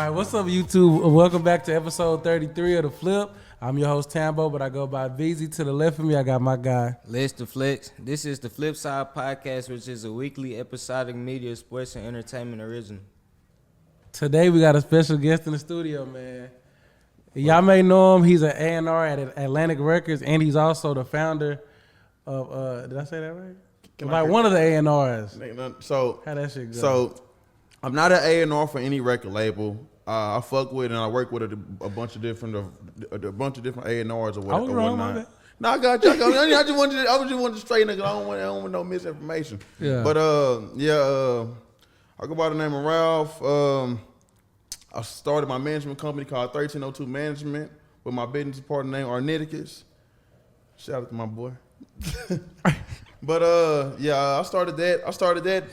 right, what's up, YouTube? Welcome back to episode 33 of The Flip. I'm your host, Tambo, but I go by BEEZY. To the left of me, I got my guy, LEXX. This is the FLIPSIDE podcast, which is a weekly episodic media, sports, and entertainment original. Today, we got a special guest in the studio, man. Y'all may know him. He's an A&R at Atlantic Records, and he's also the founder of, did I say that right? One of the A&Rs. So, how that shit go? So, I'm not an A&R for any record label. I fuck with and I work with a bunch of different A&Rs or whatever. I was wrong, my bad. No, I got you. I just wanted to straighten it. I don't want no misinformation. Yeah. But I go by the name of Ralph. I started my management company called 1302 Management with my business partner named ARTIS. Shout out to my boy. But I started that.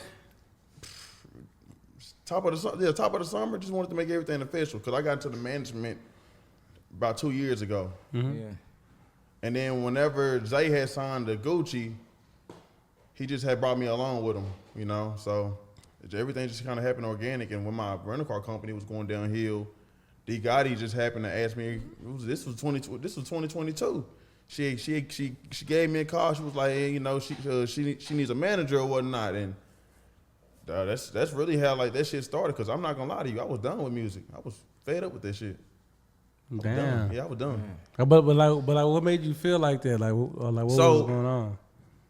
Top of the summer. Just wanted to make everything official because I got into the management about 2 years ago. Mm-hmm. Yeah. And then whenever Zay had signed to Gucci, he just had brought me along with him, you know. So everything just kind of happened organic. And when my rental car company was going downhill, DEEGATTI'S just happened to ask me. This was 2022. She gave me a call. She was like, hey, you know, she needs a manager or whatnot. And that's really how like that shit started. Cause I'm not gonna lie to you, I was done with music. I was fed up with that shit. Damn. Yeah, I was done. But what made you feel like that? Like what was going on?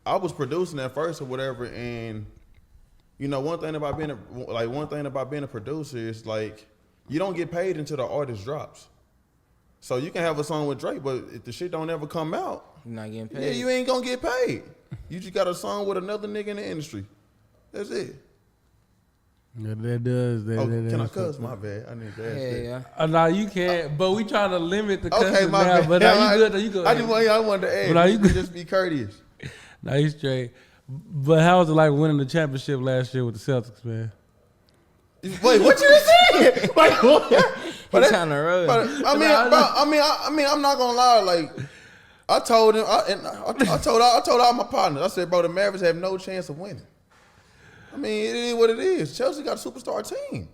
I was producing at first or whatever, and you know one thing about being a producer is like you don't get paid until the artist drops. So you can have a song with Drake, but if the shit don't ever come out, You're not getting paid. yeah, you ain't gonna get paid. You just got a song with another nigga in the industry. That's it. Yeah, that does. Can I cuss? My bad. I need to ask that. Yeah. No, you can't. But we trying to limit the cussing Okay, my now. bad. But now you good. You go. I wanted to ask. But now you good. Just be courteous. No, you straight. But how was it like winning the championship last year with the Celtics, man? Wait, what you just said? Like, what? He's trying to run. I mean, I'm not gonna lie. Like, I told him, I told all my partners. I said, bro, the Mavericks have no chance of winning. I mean, it is what it is. Chelsea got a superstar team.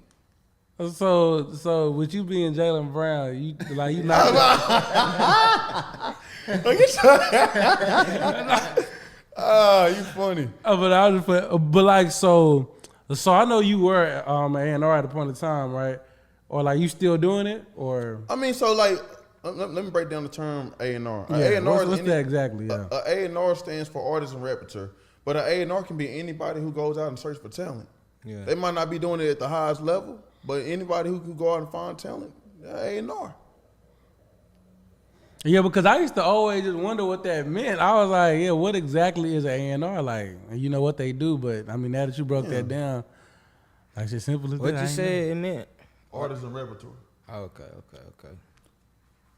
So with you being Jaylen Brown, you not. You funny. But I was but like so I know you were A&R at a point in time, right? Or like you still doing it, or I mean, so like, let me break down the term A&R. Yeah, what's that exactly? Yeah. A&R stands for artist and repertoire. But an A&R can be anybody who goes out and search for talent. Yeah. They might not be doing it at the highest level, but anybody who can go out and find talent, A&R. Yeah, because I used to always just wonder what that meant. I was like, yeah, what exactly is an A&R like? And you know what they do, but I mean, now that you broke that down, like it's simple as that. What you said it meant? Artist and repertoire. Okay.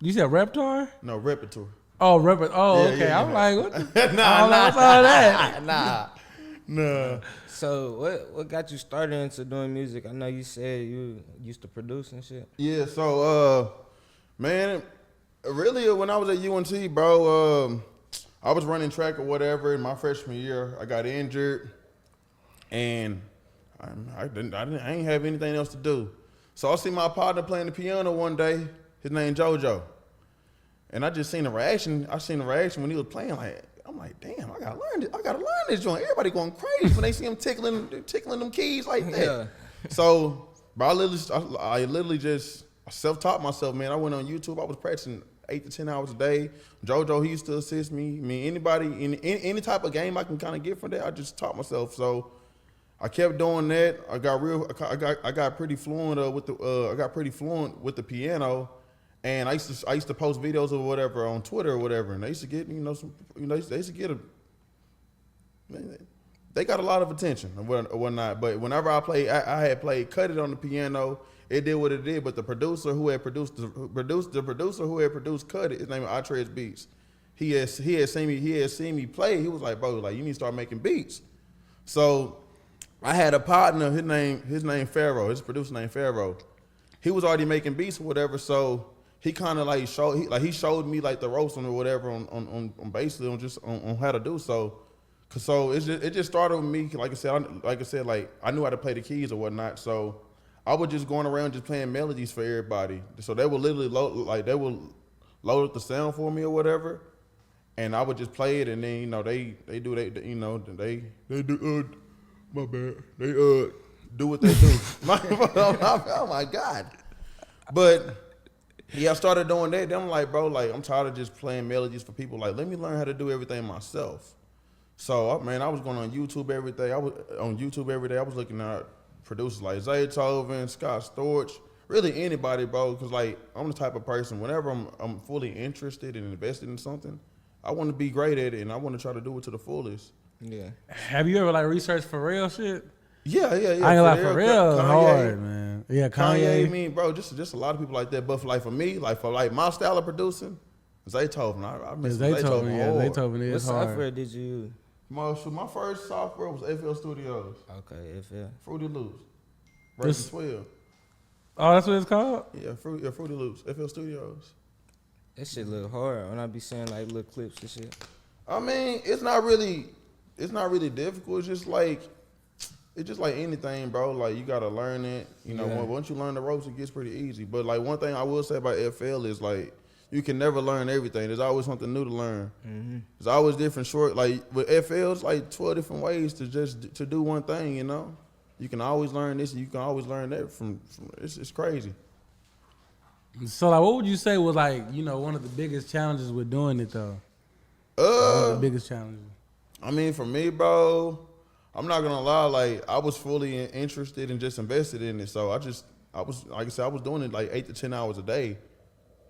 You said repertoire? No, repertoire. Oh, repertoire. Oh, Yeah, okay. yeah, I'm yeah. like, what the? What's all that? Nah. So what got you started into doing music? I know you said you used to produce and shit. Yeah, so, man, really when I was at UNT, bro, I was running track or whatever in my freshman year. I got injured, and I ain't have anything else to do. So I see my partner playing the piano one day. His name JoJo. And I just seen the reaction. I seen the reaction when he was playing. Like, I'm like, damn, I gotta learn this. I gotta learn this joint. Everybody going crazy when they see him tickling them keys like that. Yeah. So, bro, I literally just self-taught myself, man. I went on YouTube. I was practicing 8 to 10 hours a day. JoJo, he used to assist me. I mean, anybody in any type of game I can kind of get from that, I just taught myself. So I kept doing that. I got pretty fluent with the piano. And I used to post videos or whatever on Twitter or whatever, and they used to get they got a lot of attention and whatnot. But whenever I played, I had played Cut It on the piano. It did what it did. But the producer who had produced Cut It, his name is ARTIS Beats. He had seen me play. He was like, bro, like you need to start making beats. So I had a partner. His name Pharaoh. His producer named Pharaoh. He was already making beats or whatever. So he kind of like showed me like the ropes or whatever on basically on how to do so. So it just started with me. Like I said, I knew how to play the keys or whatnot. So I was just going around just playing melodies for everybody. So they would literally load up the sound for me or whatever, and I would just play it, and then they do my bad, they do what they do. Oh my God. But yeah, I started doing that. Then I'm like, bro, like I'm tired of just playing melodies for people. Like, let me learn how to do everything myself. So man, I was going on YouTube every day. I was looking at producers like Zaytoven, Scott Storch, really anybody, bro. Cause like I'm the type of person, whenever I'm fully interested and invested in something, I want to be great at it, and I want to try to do it to the fullest. Yeah. Have you ever like researched for real shit? Yeah. I ain't like for real Kanye, hard, man. Yeah, Kanye. I mean, bro, just a lot of people like that. But for me, for my style of producing, Zaytoven. I miss Zaytoven. Yeah, Zaytoven is what hard. software did you use? My first software was FL Studios. Okay, FL. Fruity Loops. Version 12. Oh, that's what it's called? Yeah, Fruity Loops. FL Studios. That shit look hard when I be saying like little clips and shit. I mean, it's not really difficult. It's just like anything, bro. Like you gotta learn it. Once you learn the ropes, it gets pretty easy. But like one thing I will say about FL is like you can never learn everything. There's always something new to learn. Mm-hmm. There's always different like with FL, it's like 12 different ways to do one thing. You can always learn this, and you can always learn that from it's crazy. So like, what would you say was like one of the biggest challenges with doing it though? One of the biggest challenges. I mean, for me, bro, I'm not gonna lie. Like, I was fully interested and just invested in it. So I was like I said, I was doing it like 8 to 10 hours a day.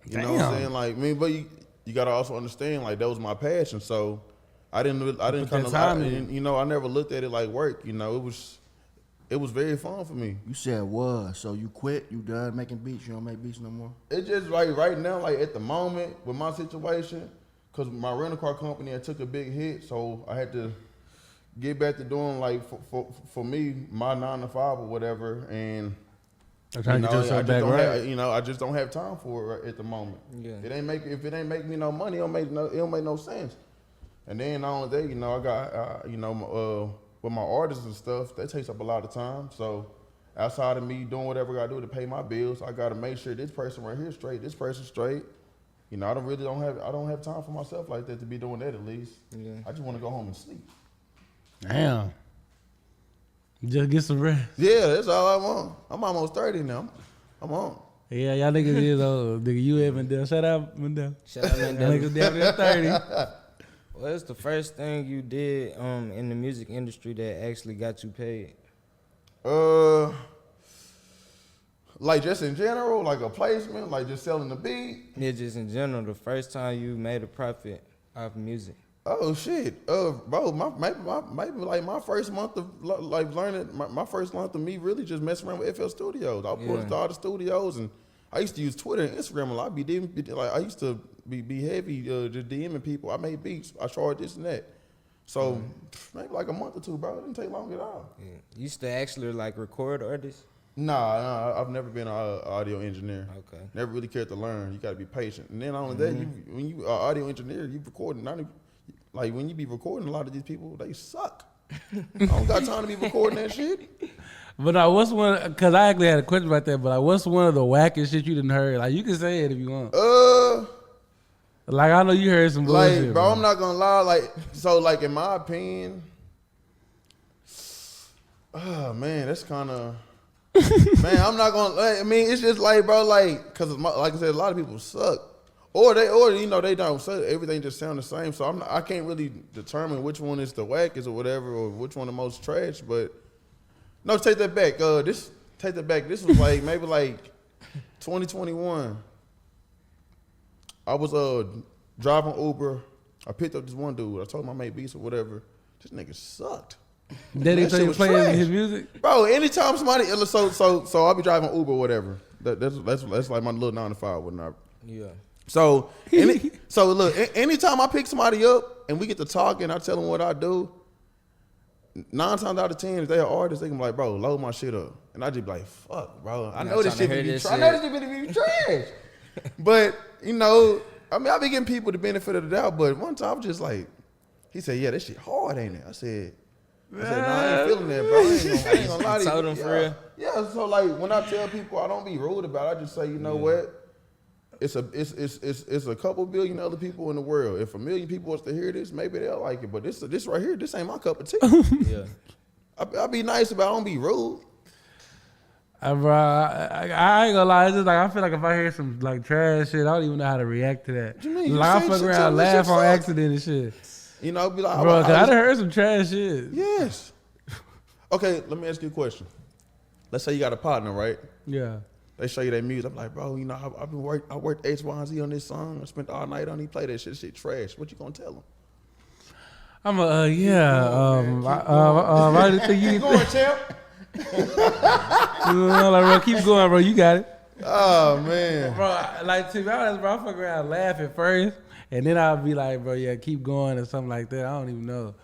You know what I'm saying? Like, but you gotta also understand, like that was my passion. So I didn't kind of, I never looked at it like work. It was very fun for me. You said was, so you quit, you done making beats, you don't make beats no more? It's just like right now, like at the moment with my situation, because my rental car company had took a big hit, so I had to get back to doing like for me, my 9 to 5 or whatever, and I'm trying to get yourself back right. I just don't have time for it at the moment. Yeah. If it ain't make me no money, it don't make no sense. And then not only that, I got with my artists and stuff, that takes up a lot of time. So outside of me doing whatever I gotta do to pay my bills, I gotta make sure this person right here straight, this person straight. I don't have time for myself like that to be doing that at least. Yeah. I just want to go home and sleep. Damn. Just get some rest. Yeah, that's all I want. I'm almost 30 now. I'm on. Yeah, y'all niggas is old. Nigga, you and Mandel. Shout out Mandel. Shout out Mandel. Y'all niggas down there 30. What's the first thing you did in the music industry that actually got you paid? Like just in general, like a placement, like just selling the beat. Yeah, just in general, the first time you made a profit off music. Oh shit, bro, maybe like my first month of like learning, my first month of me really just messing around with FL Studios. I put to all the studios, and I used to use Twitter and Instagram a lot. I used to be heavy, just DMing people. I made beats, I charged this and that. So maybe like a month or two, bro. It didn't take long at all. Yeah. You used to actually like record artists? Nah, I've never been an audio engineer. Okay. Never really cared to learn. You got to be patient. And then on that, when you are audio engineer, you recording. Like when you be recording, a lot of these people, they suck. I don't got time to be recording that shit. But now, what's one? Because I actually had a question about that. But like, what's one of the wackest shit you didn't heard? Like, you can say it if you want. Like I know you heard some bullshit. Like, bro, I'm not gonna lie. Like in my opinion, oh man, that's kind of. Man, I'm not gonna. I mean, it's just like, bro, like, cause like I said, a lot of people suck, or they don't. So everything just sound the same. So I can't really determine which one is the wackest or whatever, or which one the most trash. But no, take that back. This was like maybe like 2021. I was driving Uber. I picked up this one dude. I told him I made beats or whatever. This nigga sucked. Did he play playing his music? Bro, anytime somebody so I'll be driving Uber or whatever. That's like my little 9 to 5 whatnot. Yeah. So look, anytime I pick somebody up and we get to talking, I tell them what I do. 9 times out of 10, if they're artists, they can be like, bro, load my shit up. And I just be like, fuck, bro. I know this shit be trash. But, I mean, I be giving people the benefit of the doubt, but one time I was just like, he said, yeah, that shit hard, ain't it? I said, I said, nah, I ain't feeling that, bro. I ain't gonna lie to you. Told him for real? Yeah, so like when I tell people I don't be rude about it, I just say, you know what? It's a couple billion other people in the world. If 1 million people was to hear this, maybe they'll like it. But this right here, this ain't my cup of tea. Yeah. I be nice about it, I don't be rude. Bro, I ain't gonna lie. It's just like I feel like if I hear some like trash shit, I don't even know how to react to that. What you mean? Like I You fuck say around, shit, laugh shit on suck. accident and shit. You know, be like, Bro, cause I done heard some trash shit. Yes. Okay, let me ask you a question. Let's say you got a partner, right? Yeah. They show you that music. I'm like, bro, you know, I worked X, Y, and Z on this song. I spent all night on it. He played that shit trash. What you gonna tell him? I'm I didn't think you. Keep going, champ. Like, bro, keep going, bro. You got it. Oh man, Bro, like to be honest, bro, I fuck around, laugh at first, and then I'll be like, bro, yeah, keep going or something like that. I don't even know,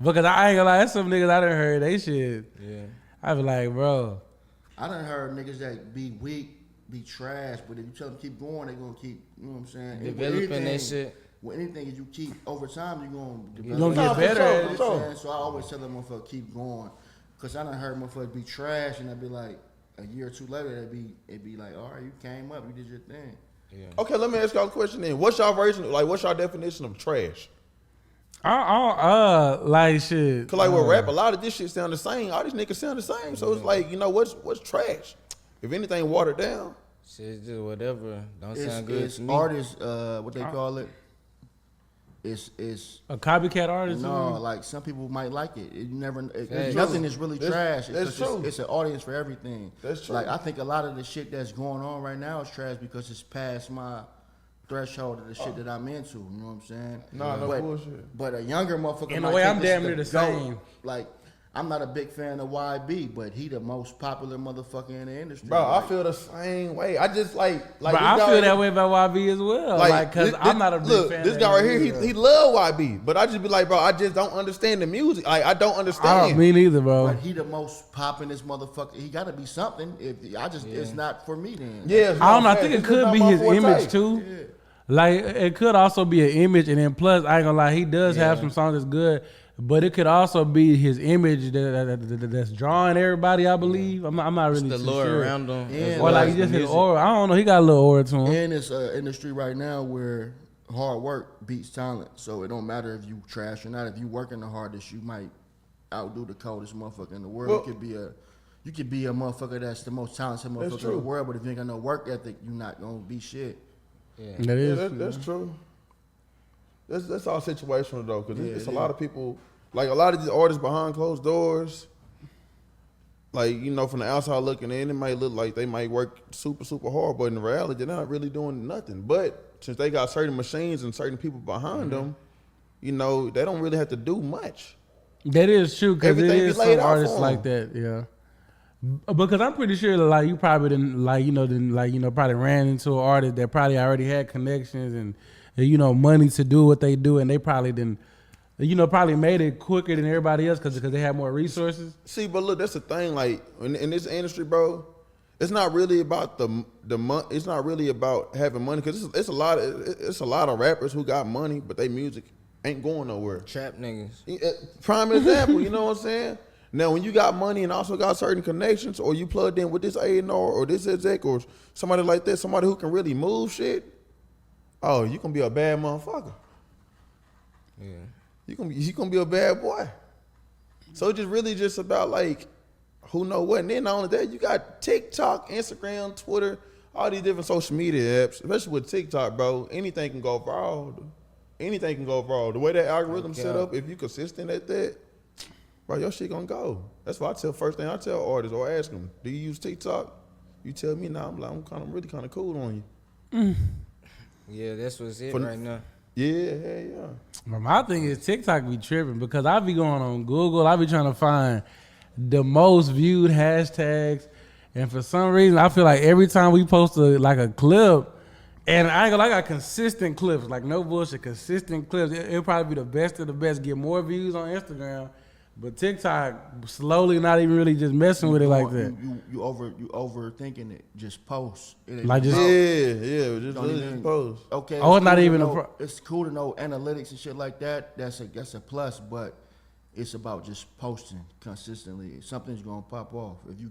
because I ain't gonna lie, that's some niggas I done heard they shit. Yeah. I be like, bro, I done heard niggas that be weak, be trash, but if you tell them keep going, they gonna keep, you know what I'm saying? And with Developing that anything- shit. With anything, if you keep over time, you're gonna you gonna develop. get better for at sure, it. for sure. You know what I'm saying? So I always tell them motherfucker keep going, cause I done heard motherfuckers be trash, and I'd be like, a year or two later, it'd be like, all right, you came up, you did your thing. Yeah. Okay, let me ask y'all a question then. What's y'all version? Like, what's y'all definition of trash? Like shit. Cause like with rap, a lot of this shit sound the same. All these niggas sound the same. So it's like, you know, what's trash? If anything, watered down. Shit, just whatever. Don't It's, sound good it's to me. artists, what they call it. It's A copycat artist. no, like some people might like it. You never, That's nothing true. is really That's- trash. that's true. It's an audience for everything. That's true. Like I think a lot of the shit that's going on right now is trash because it's past my threshold of the shit that I'm into. You know what I'm saying? Nah, no but, bullshit. But a younger motherfucker. In a might way, think I'm this damn is near the GOAT. same. Like I'm not a big fan of YB, but he the most popular motherfucker in the industry. Bro, I Like, feel the same way. I just like But this I guy feel right that here- way about YB as well. Like, cause this- I'm not a big look, fan. this of guy right him here, either. he love YB, but I just be like, bro, I just don't understand the music. Like, I don't understand. I don't mean either, bro. but he the most poppin'est motherfucker. He got to be something. If it's not for me, then Yeah, it's I don't know. I not think fair. it It's could not be my his forte. image too. Like it could also be an image, and then plus, I ain't gonna lie, he does have some songs that's good, but it could also be his image that's drawing everybody. I believe. I'm not really The too lore sure. around them. Yeah. as Or well like as just the his music. aura. I don't know. He got a little aura to him. And it's an industry right now where hard work beats talent. So it don't matter if you trash or not. If you working the hardest, you might outdo the coldest motherfucker in the world. Well- You could be a motherfucker that's the most talented motherfucker in true. the world, but if you ain't got no work ethic, you not gonna be shit. Yeah. That Yeah, is. that's true. That's all situational though, because it's a Yeah. lot of people, like a lot of these artists behind closed doors. Like, you know, from the outside looking in, it might look like they might work super, super hard, but in reality, they're not really doing nothing. But since they got certain machines and certain people behind them, you know, they don't really have to do much. That is true because it Everything be is laid some out artists for like that, yeah. Because I'm pretty sure, like you probably didn't, probably ran into an artist that probably already had connections and money to do what they do, and they probably didn't, probably made it quicker than everybody else because they have more resources. See, but look, that's the thing. Like in this industry, bro, it's not really about the money. It's not really about having money because it's a lot of rappers who got money, but their music ain't going nowhere. Trap niggas. Prime example, you know what I'm saying? Now, when you got money and also got certain connections, or you plugged in with this A&R or this exec or somebody like that, somebody who can really move shit, oh, you can be a bad motherfucker. Yeah. You can be a bad boy. So it's just really just about like who know what. And then not only that, you got TikTok, Instagram, Twitter, all these different social media apps, especially with TikTok, bro. Anything can go viral. Anything can go viral. The way that algorithm set up, if you consistent at that, bro, your shit gonna go. That's why first thing I tell artists or ask them, do you use TikTok? You tell me now, I'm really kind of cool on you. Yeah, that's what's it For- right now. Yeah. But my thing is TikTok be tripping because I be going on Google, I be trying to find the most viewed hashtags, and for some reason I feel like every time we post a clip, and I ain't gonna lie, I got consistent clips, like no bullshit, consistent clips. It'll probably be the best of the best, get more views on Instagram, but TikTok slowly not even really just messing with it like that. You overthinking it. Just post. It ain't Like just Yeah, just Don't really even- just post. Okay. Oh, it's not cool to even a know- pro- It's cool to know analytics and shit like that. That's a plus, but It's about just posting consistently. Something's gonna pop off. If you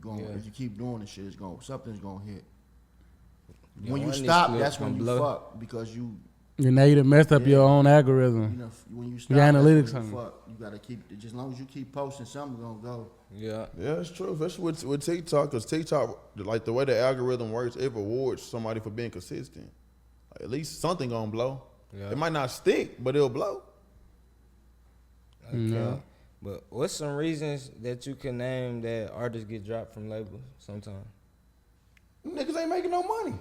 keep doing the shit, something's gonna hit. Yeah, When you one of these stop, clips that's when gonna you blow. fuck because you Now you done messed up Yeah. your own algorithm. you know when you stop, Your that's analytics when you on it. fuck. You gotta keep just as long as you keep posting, something's gonna go. Yeah. Yeah, it's true. Especially with TikTok, because TikTok, like the way the algorithm works, it rewards somebody for being consistent. Like, at least something gonna blow. Yeah. It might not stick, but it'll blow. Okay. Yeah. But what's some reasons that you can name that artists get dropped from labels sometimes? Niggas ain't making no money.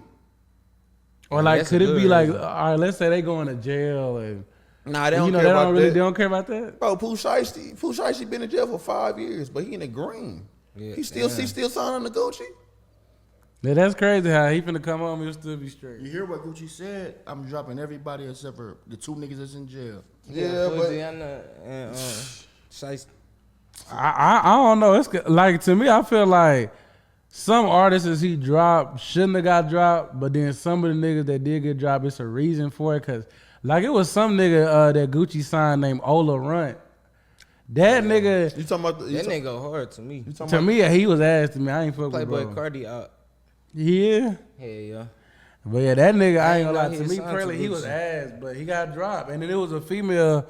Or Yeah, like, that's could a it be good like, reason. all right, let's say they going to jail and Nah, they you don't know care they about don't really that. they don't care about that. Bro, Pooh Shiesty been in jail for 5 years, but he in the green. Yeah, He still damn. signing the Gucci. Yeah, that's crazy how he finna come home, he'll still be straight. You hear what Gucci said? I'm dropping everybody except for the 2 niggas that's in jail. Yeah, but Louisiana and Shiesty. I don't know. It's like, to me, I feel like some artists he dropped shouldn't have got dropped, but then some of the niggas that did get dropped, it's a reason for it. Cause like it was some nigga that Gucci signed named Ola Runt. That nigga, you talking about That nigga hard to me. to me, he was ass to me. I ain't fuck with Playboy bro. Cardi out. Yeah. Hell yeah. But yeah, that nigga, I I ain't ain't gonna lie. know he To was me, signed to personally, he was Gucci. ass, but he got dropped. And then it was a female,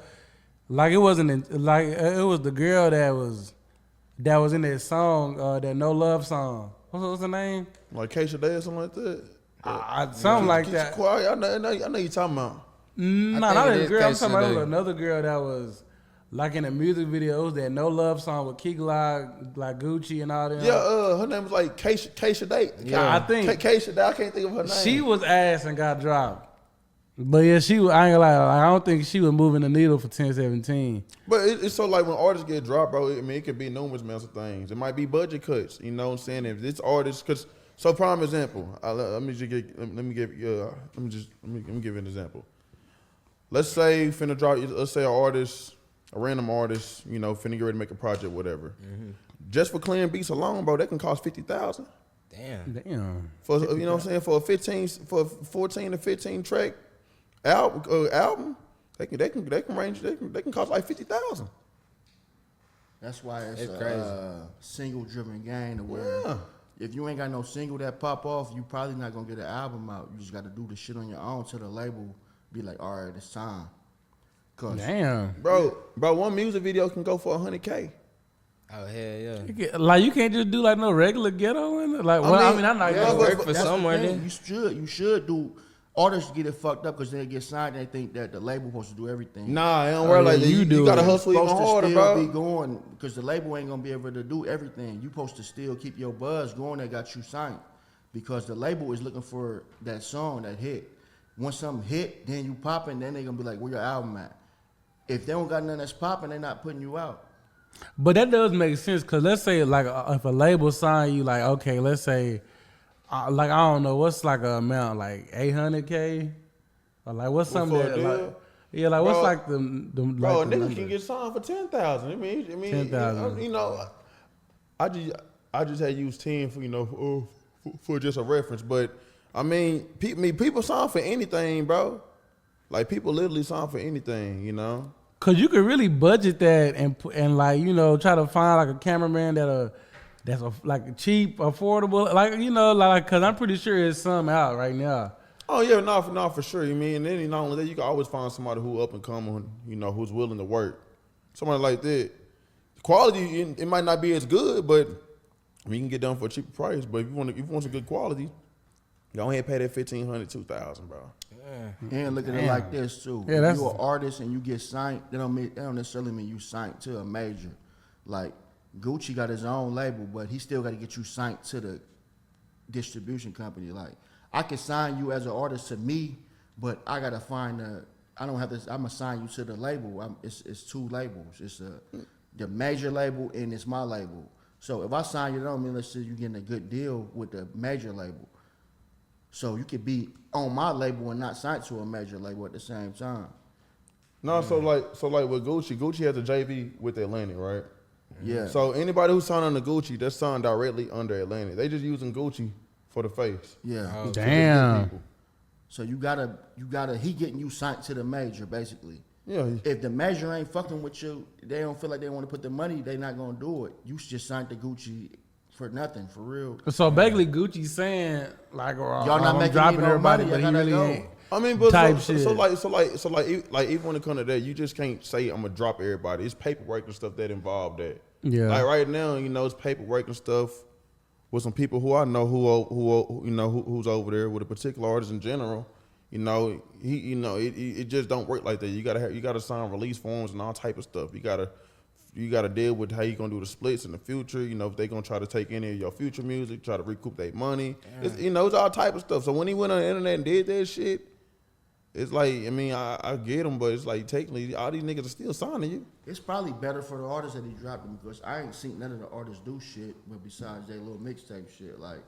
like it wasn't, like it was the girl that was in that song, that No Love song. What's her name? like Keisha Day or something like that. Something like Keep that. quiet. I know you talking about. No, I not think it that is girl. I'm Keisha talking about Day. another girl that was like in the music videos, that No Love song with Key Glock, like Gucci and all that. Yeah, her name was like Keisha Day. I think Keisha Day. I can't think of her name. she was ass and got dropped. But yeah, I ain't gonna lie, I don't think she was moving the needle for 1017. But it's so like when artists get dropped, bro. I mean, it could be numerous amounts of things. It might be budget cuts. You know what I'm saying? If this artist, cause so prime example. Let me give you an example. Let's say finna drop. Let's say a random artist, you know, finna get ready to make a project, whatever. Mm-hmm. Just for clearing beats alone, bro, that can cost $50,000. Damn. For you know what I'm saying, for a 14 to 15 track album, they can cost like $50,000. That's why it's It's a crazy. single-driven game to where Yeah. if you ain't got no single that pop off, you probably not gonna get an album out. You just got to do the shit on your own till the label be like, all right, it's time. Cause Damn. Bro, one music video can go for $100K. Oh hell yeah. Like you can't just do like no regular ghetto in it. Like, well, I mean, I'm not yeah, gonna but- Work for that's the somewhere thing. then. You should do. Artists get it fucked up because they get signed and they think that the label supposed to do everything. Nah, it don't work like that. you do You gotta it. hustle even Supposed to harder, still be bro. going because the label ain't gonna be able to do everything. You supposed to still keep your buzz going that got you signed because the label is looking for that song, that hit. Once something hit, then you popping, then they gonna be like, where your album at? If they don't got nothing that's popping, they not putting you out. But that does make sense because let's say like if a label sign you, like okay, let's say like I don't know what's like a amount like $800K or like what's something for a that deal? like yeah like what's Bro, like the Bro, like a the nigga number? can get signed for 10,000. I mean, 10,000. you know, I just had used 10 for for just a reference, but I mean, people sign for anything, bro. Like people literally sign for anything, you know. Cause you could really budget that and like you know try to find like a cameraman that's like cheap, affordable, like you know like cause I'm pretty sure there's some out right now. Oh yeah, no, for sure. You mean, and then not only that, you can always find somebody who up and coming, you know, who's willing to work. Somebody like that. Quality, it might not be as good, but you can get done for a cheaper price. But if you want some good quality, go ahead and pay that $1,500, $2,000, bro. And look at it like this too. Yeah, if that's- you're an artist and you get signed, that don't necessarily mean you signed to a major. Like Gucci got his own label, but he still got to get you signed to the distribution company. Like I can sign you as an artist to me, but I gotta find I don't have this. I'm gonna sign you to the label. It's two labels. It's the major label and it's my label. So if I sign you, that don't mean let's say you're getting a good deal with the major label. So you could be on my label and not signed to a major label at the same time. No, so like with Gucci has a JV with Atlantic, right? Yeah. So anybody who signed under Gucci, that's signed directly under Atlantic. They just using Gucci for the face. Yeah. To the Damn. people. So you gotta he getting you signed to the major basically. Yeah. If the major ain't fucking with you, they don't feel like they want to put the money, they not gonna do it. You just signed the Gucci for nothing, for real. So basically, Gucci saying like, Y'all not I'm making dropping me no everybody, money, but y'all he gotta really go. ain't. I mean, but Type so shit. even when it comes to that, you just can't say I'm gonna drop everybody. It's paperwork and stuff that involve that. Yeah. Like right now, you know, it's paperwork and stuff with some people who I know who's over there with a particular artist in general. You know, it just don't work like that. You gotta sign release forms and all type of stuff. You gotta deal with how you gonna do the splits in the future. You know, if they gonna try to take any of your future music, try to recoup their money. It's, it's all type of stuff. So when he went on the internet and did that shit, it's like, I mean, I get him, but it's like technically all these niggas are still signing you. It's probably better for the artists that he dropped them because I ain't seen none of the artists do shit, but besides their little mixtape shit, like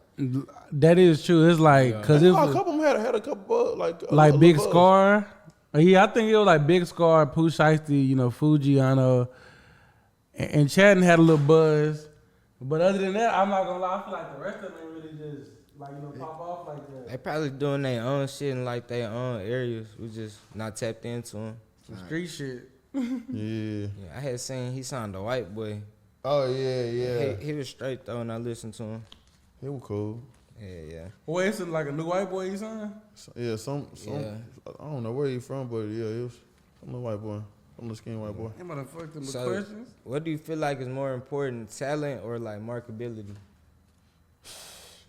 That is true. It's like because it A was couple of them had a couple like Big buzz. Scar. Yeah, I think it was like Big Scar, Pooh Shiesty, Fujiano, and Chatton had a little buzz. But other than that, I'm not gonna lie. I feel like the rest of them ain't really just like pop off like that. They probably doing their own shit in like their own areas. We just not tapped into them. Some street shit. Yeah. Yeah, I had seen he signed a white boy. Oh yeah. He was straight though, and I listened to him. He was cool. Yeah. Wait, it's like a new white boy you signed? Yeah, some Yeah. I don't know where he from, but yeah, it was some little white boy, some little skinny white boy. You might have fucked them with So, questions. what do you feel like is more important, talent or like marketability?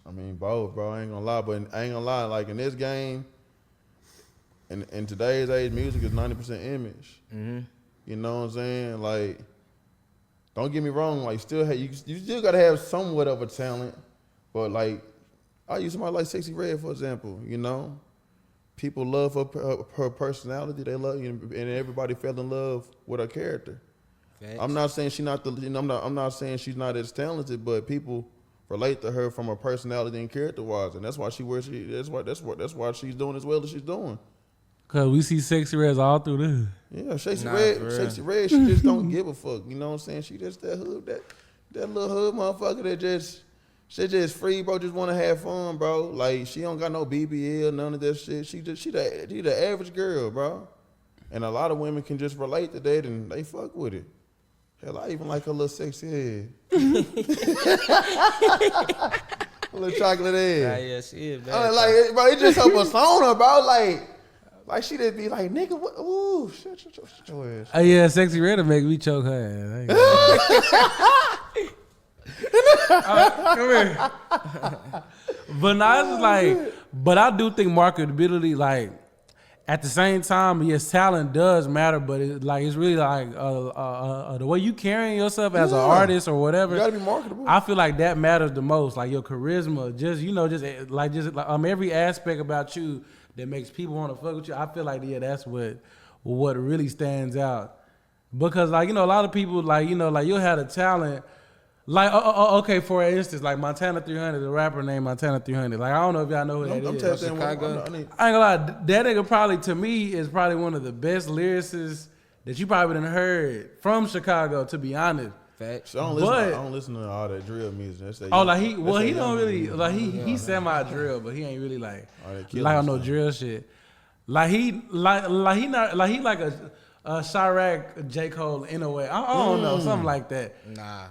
I mean, both, bro. I ain't gonna lie, like in this game, in today's age, music is 90% image. Mm-hmm. You know what I'm saying? Like, don't get me wrong. Like, you still gotta have somewhat of a talent, but like, I use somebody like Sexy Red, for example. You know, people love her personality. They love you, and everybody fell in love with her character. Facts. I'm not saying she's not I'm not saying she's not as talented, but people relate to her from her personality and character wise, and that's why that's why she's doing as well as she's doing. Cause we see Sexy Reds all through this. Yeah, Sexy Nah, for real. Red, she just don't give a fuck. You know what I'm saying? She just that hood, that little hood motherfucker that she just free, bro. Just want to have fun, bro. Like she don't got no BBL, none of that shit. She the average girl, bro. And a lot of women can just relate to that and they fuck with it. Hell, I even like her little sexy head. A little chocolate head. Yeah, she is bad. I like, bro, it just her persona, bro. Like she just be like, nigga, what? Ooh, shut your ass. Yeah, Sexy Red will make me choke her ass. Come here. But now it's just like, but I do think marketability, like, at the same time, yes, talent does matter, but it's really like the way you carrying yourself as an artist or whatever. You gotta be marketable. I feel like that matters the most, like your charisma, just every aspect about you that makes people want to fuck with you. I feel like that's what really stands out, because like a lot of people you'll have the talent. Like, okay, for instance, like Montana 300, the rapper named Montana 300. Like, I don't know if y'all know who that is. Chicago. I I ain't gonna lie, that nigga probably, to me, is probably one of the best lyricists that you probably done heard from Chicago, to be honest. Facts. I don't listen to all that drill music. That's that Oh, young- like that's that he young don't really, music. like he semi-drill, but he ain't really like that killing on no stuff. drill shit. Like he like a Chirac, J. Cole in a way. I don't know, something like that. Nah.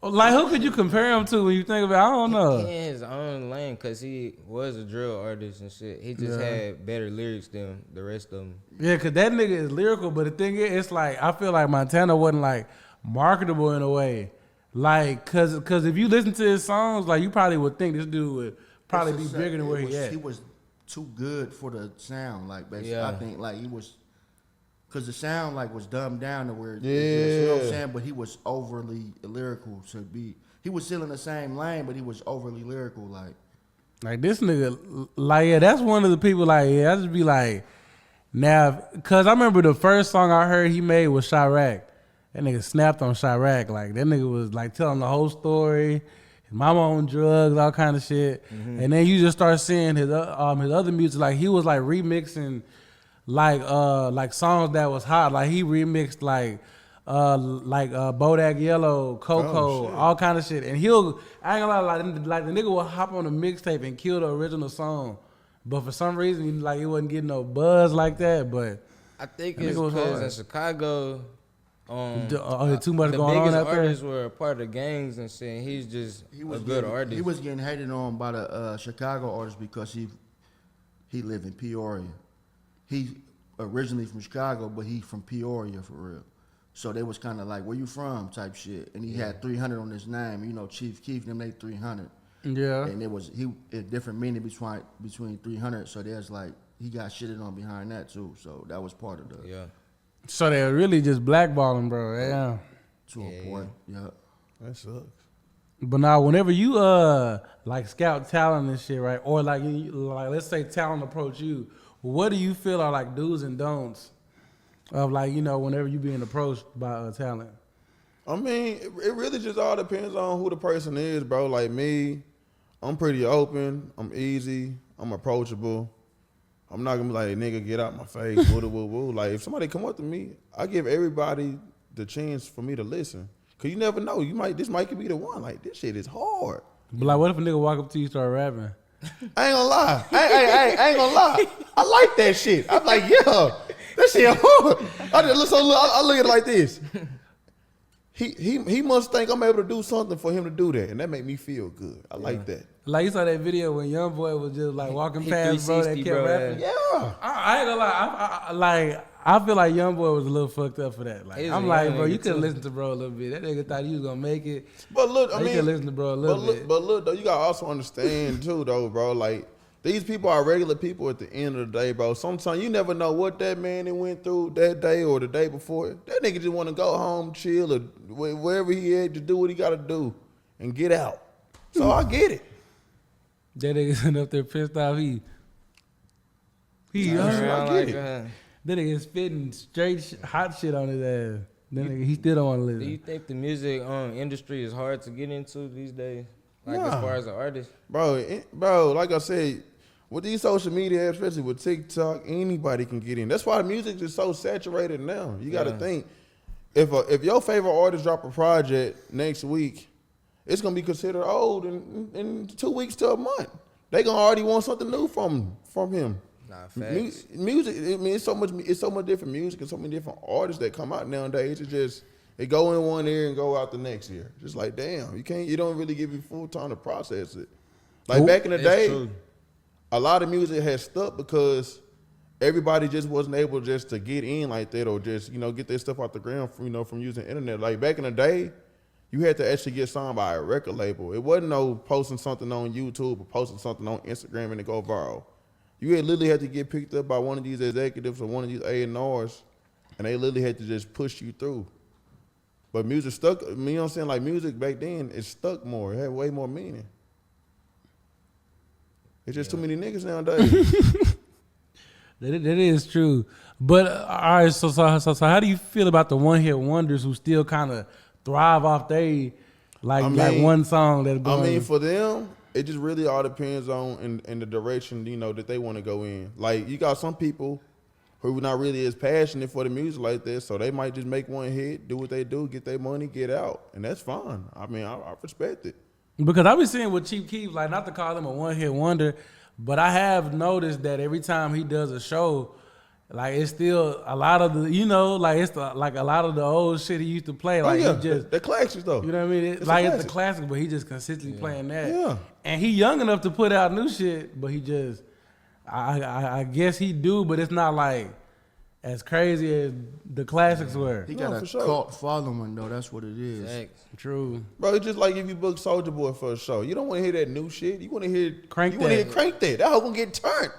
Like, who could you compare him to when you think about it? I don't know. He in his own lane because he was a drill artist and shit. He just had better lyrics than the rest of them. Yeah, because that nigga is lyrical, but the thing is, it's like, I feel like Montana wasn't, like, marketable in a way. Like, because if you listen to his songs, like, you probably would think this dude would probably be bigger than where he at. He was too good for the sound, like, basically. Yeah. I think, like, he was, because the sound, like, was dumbed down to where, Yeah. you know what I'm saying? But he was overly lyrical to be, he was still in the same lane, but he was overly lyrical, like. Like, this nigga, like, yeah, that's one of the people, like, yeah, I just be like, now, because I remember the first song I heard he made was Chirac. That nigga snapped on Chirac. Like, that nigga was, like, telling the whole story. His mama on drugs, all kind of shit. Mm-hmm. And then you just start seeing his other music. Like, he was, like, remixing, like songs that was hot. Like, he remixed, like Bodak Yellow, Coco, all kind of shit. And I ain't gonna lie, like the nigga will hop on a mixtape and kill the original song. But for some reason, like, it wasn't getting no buzz like that. But I think That it's nigga was because hard. in Chicago, Too much the going on biggest out there. artists were a part of gangs and shit. And he's just a good artist. He was getting hated on by the Chicago artists because he lived in Peoria. He originally from Chicago, but he from Peoria for real. So they was kind of like, where you from type shit. And he had 300 on his name. You know, Chief Keef, them they 300. Yeah. And it was a different meaning between 300. So there's like, he got shitted on behind that too. So that was part of the. Yeah. So they're really just blackballing, bro. Yeah. To a point. Yeah. That sucks. But now, whenever you like scout talent and shit, right? Or like let's say talent approach you, what do you feel are like do's and don'ts of like, you know, whenever you being approached by talent? I mean, it really just all depends on who the person is, bro. Like me, I'm pretty open. I'm easy. I'm approachable. I'm not gonna be like, nigga, get out my face, woo, woo, woo. Like, if somebody come up to me, I give everybody the chance for me to listen. Cause you never know, this might be the one. Like, this shit is hard. But like, what if a nigga walk up to you and start rapping? I ain't gonna lie. I ain't gonna lie. I like that shit. I'm like, yeah, that shit hard. I look at it like this. He must think I'm able to do something for him to do that, and that make me feel good. I like that. Like you saw that video when Young Boy was just like walking He past bro that 360, kept bro, rapping. Yeah. I ain't gonna lie. I feel like Young Boy was a little fucked up for that. Like He's I'm a like, young bro, you nigga, could have too. listened to bro a little bit. That nigga thought he was gonna make it. But look, I You mean, could listen to bro a little bit. But look, though, you gotta also understand too, though, bro. Like, these people are regular people at the end of the day, bro. Sometimes you never know what that man went through that day or the day before. That nigga just want to go home, chill, or wherever he had to do what he got to do and get out. So I get it. That nigga sitting up there pissed off. He I get it. that nigga spitting straight hot shit on his ass. That nigga, he still don't want to Do you listen. think the music industry is hard to get into these days? Like Nah. as far as an artist? Bro, like I said, with these social media, especially with TikTok, anybody can get in. That's why the music is so saturated now. You got to think, if your favorite artist drop a project next week, it's gonna be considered old in 2 weeks to a month. They gonna already want something new from him. Nah, facts. Music, I mean, it's so much different music and so many different artists that come out nowadays. It go in one ear and go out the next ear. Just like, damn, you don't really give you full time to process it. Like back in the That's day, true. a lot of music has stuck because everybody just wasn't able just to get in like that or just, get their stuff off the ground from using the internet. Like back in the day, you had to actually get signed by a record label. It wasn't no posting something on YouTube or posting something on Instagram and it go viral. You literally had to get picked up by one of these executives or one of these A&Rs, and they literally had to just push you through. But music stuck, you know what I'm saying? Like music back then, it stuck more. It had way more meaning. It's just too many niggas nowadays. That is true. But all right, so how do you feel about the one hit wonders who still kind of thrive off they like one song that's going? I mean, for them, it just really all depends on in the direction that they want to go in. Like you got some people who are not really as passionate for the music like this, so they might just make one hit, do what they do, get their money, get out, and that's fine. I mean, I respect it. Because I be seeing with Chief Keef, like not to call him a one hit wonder, but I have noticed that every time he does a show, like it's still a lot of the, like a lot of the old shit he used to play. Like he just the classics though. You know what I mean? It's a the classic. classic, but he just consistently playing that. Yeah. And he young enough to put out new shit, but he just, I guess he do, but it's not like as crazy as the classics were. He No, got for a sure. cult following though. That's what it is. Facts. True. Bro, it's just like if you book Soulja Boy for a show. You don't want to hear that new shit. You want to hear Crank you want to That. hear Crank That. That hoe gonna get turned.